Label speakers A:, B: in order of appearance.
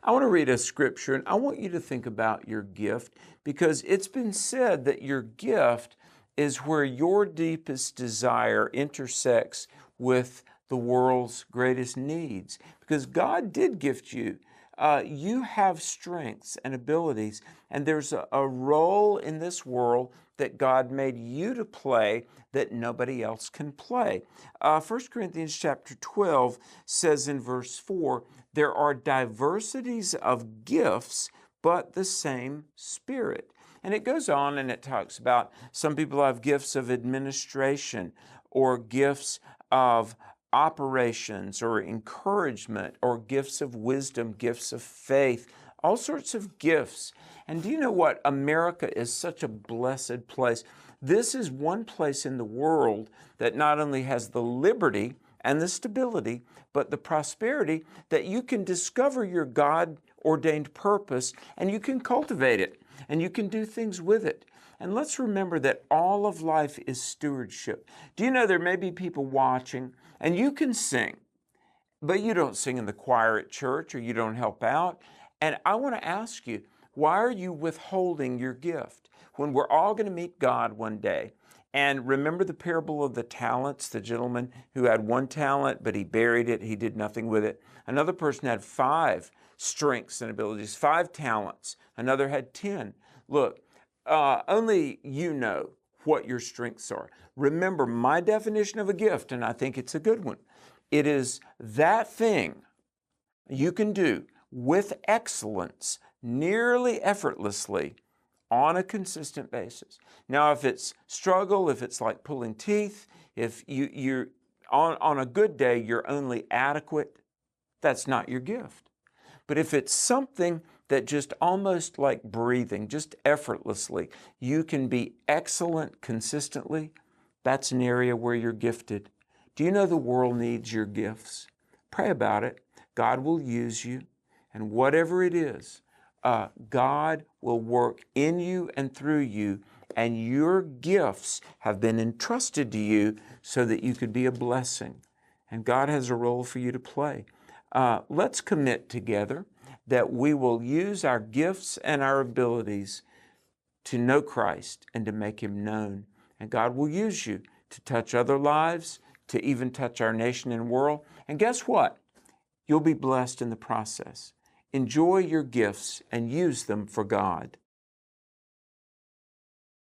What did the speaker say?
A: I want to read a scripture, and I want you to think about your gift, because it's been said that your gift is where your deepest desire intersects with the world's greatest needs. Because God did gift you. You have strengths and abilities, and there's a role in this world that God made you to play that nobody else can play. 1 Corinthians chapter 12 says in verse 4, there are diversities of gifts, but the same Spirit. And it goes on and it talks about some people have gifts of administration or gifts of operations or encouragement or gifts of wisdom, gifts of faith, all sorts of gifts. And do you know what? America is such a blessed place. This is one place in the world that not only has the liberty and the stability, but the prosperity that you can discover your God-ordained purpose and you can cultivate it and you can do things with it. And let's remember that all of life is stewardship. Do you know there may be people watching and you can sing, but you don't sing in the choir at church or you don't help out? And I want to ask you, why are you withholding your gift? When we're all going to meet God one day, and remember the parable of the talents, the gentleman who had 1 talent, but he buried it, he did nothing with it. Another person had 5 strengths and abilities, 5 talents. Another had 10. Look, only you know what your strengths are. Remember my definition of a gift, and I think it's a good one. It is that thing you can do with excellence, nearly effortlessly, on a consistent basis. Now, if it's struggle, if it's like pulling teeth, if you're on a good day, you're only adequate, that's not your gift. But if it's something that just almost like breathing, just effortlessly, you can be excellent consistently, that's an area where you're gifted. Do you know the world needs your gifts? Pray about it. God will use you, and whatever it is, God will work in you and through you, and your gifts have been entrusted to you so that you could be a blessing. And God has a role for you to play. Let's commit together that we will use our gifts and our abilities to know Christ and to make Him known. And God will use you to touch other lives, to even touch our nation and world. And guess what? You'll be blessed in the process. Enjoy your gifts and use them for God.